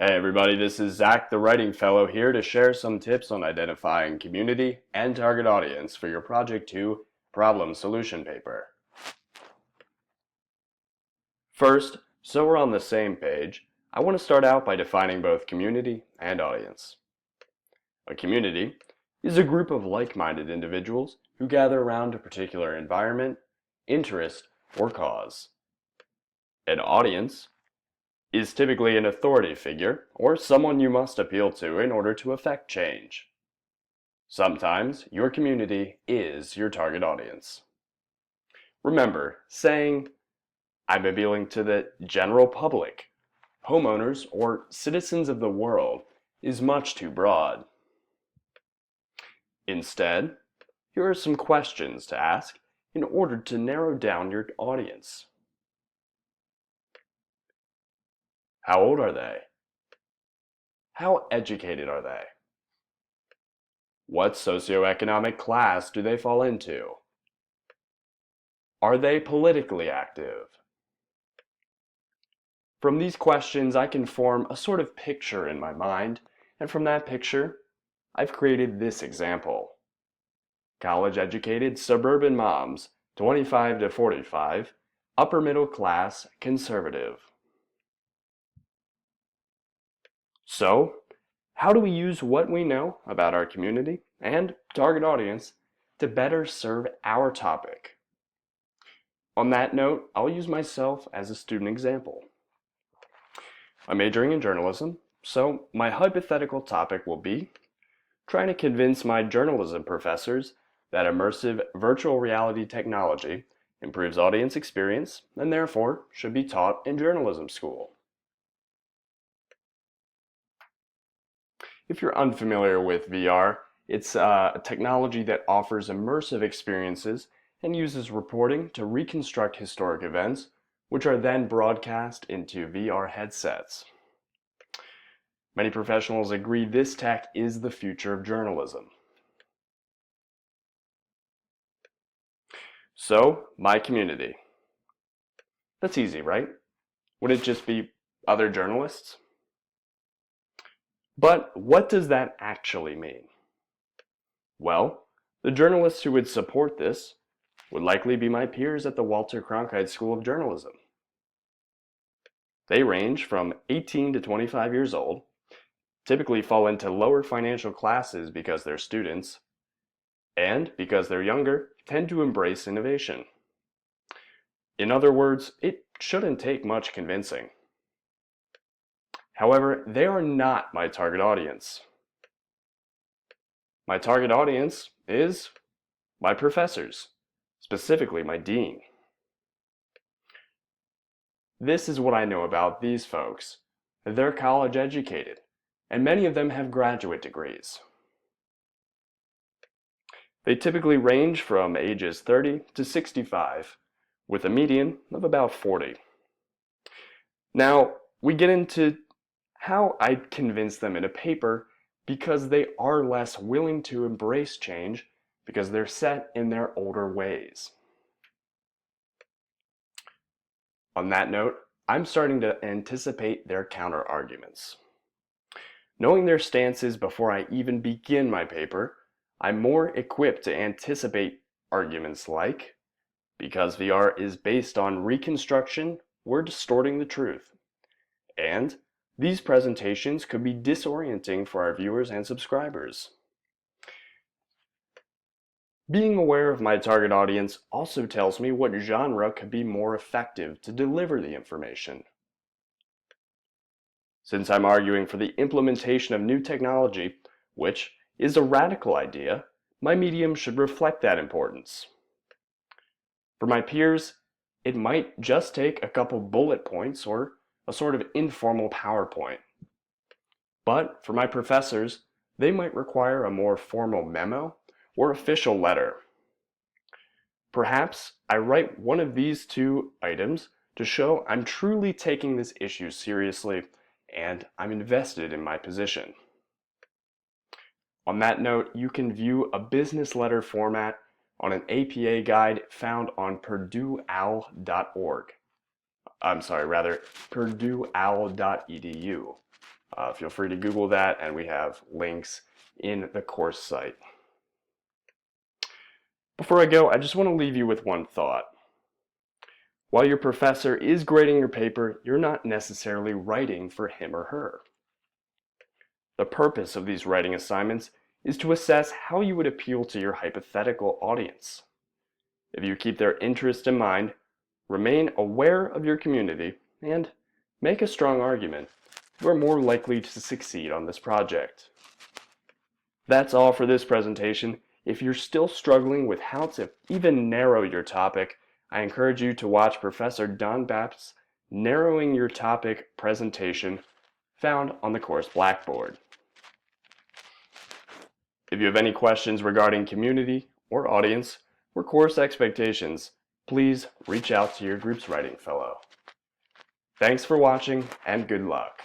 Hey everybody, this is Zach, the writing fellow, here to share some tips on identifying community and target audience for your Project 2 problem solution paper. First, so we're on the same page, I want to start out by defining both community and audience. A community is a group of like-minded individuals who gather around a particular environment, interest, or cause. An audience is typically an authority figure or someone you must appeal to in order to effect change. Sometimes your community is your target audience. Remember, saying, I'm appealing to the general public, homeowners, or citizens of the world is much too broad. Instead, here are some questions to ask in order to narrow down your audience. How old are they? How educated are they? What socioeconomic class do they fall into? Are they politically active? From these questions, I can form a sort of picture in my mind, and from that picture, I've created this example. College-educated suburban moms, 25 to 45, upper middle class, conservative. So, how do we use what we know about our community and target audience to better serve our topic? On that note, I'll use myself as a student example. I'm majoring in journalism, so my hypothetical topic will be trying to convince my journalism professors that immersive virtual reality technology improves audience experience and therefore should be taught in journalism school. If you're unfamiliar with VR, it's a technology that offers immersive experiences and uses reporting to reconstruct historic events, which are then broadcast into VR headsets. Many professionals agree this tech is the future of journalism. So, my community. That's easy, right? Would it just be other journalists? But what does that actually mean? Well, the journalists who would support this would likely be my peers at the Walter Cronkite School of Journalism. They range from 18 to 25 years old, typically fall into lower financial classes because they're students, and because they're younger, tend to embrace innovation. In other words, it shouldn't take much convincing. However, they are not my target audience. My target audience is my professors, specifically my dean. This is what I know about these folks. They're college educated, and many of them have graduate degrees. They typically range from ages 30 to 65, with a median of about 40. Now, we get into how I'd convince them in a paper because they are less willing to embrace change because they're set in their older ways. On that note, I'm starting to anticipate their counter-arguments. Knowing their stances before I even begin my paper, I'm more equipped to anticipate arguments like, because VR is based on reconstruction, we're distorting the truth. And these presentations could be disorienting for our viewers and subscribers. Being aware of my target audience also tells me what genre could be more effective to deliver the information. Since I'm arguing for the implementation of new technology, which is a radical idea, my medium should reflect that importance. For my peers, it might just take a couple bullet points or a sort of informal PowerPoint. But for my professors, they might require a more formal memo or official letter. Perhaps I write one of these two items to show I'm truly taking this issue seriously and I'm invested in my position. On that note, you can view a business letter format on an APA guide found on PurdueOwl.org. PurdueOwl.edu. Feel free to Google that, and we have links in the course site. Before I go, I just want to leave you with one thought. While your professor is grading your paper, you're not necessarily writing for him or her. The purpose of these writing assignments is to assess how you would appeal to your hypothetical audience. If you keep their interest in mind, remain aware of your community, and make a strong argument, you are more likely to succeed on this project. That's all for this presentation. If you're still struggling with how to even narrow your topic, I encourage you to watch Professor Don Bapp's Narrowing Your Topic presentation found on the course Blackboard. If you have any questions regarding community or audience or course expectations, please reach out to your group's writing fellow. Thanks for watching, and good luck.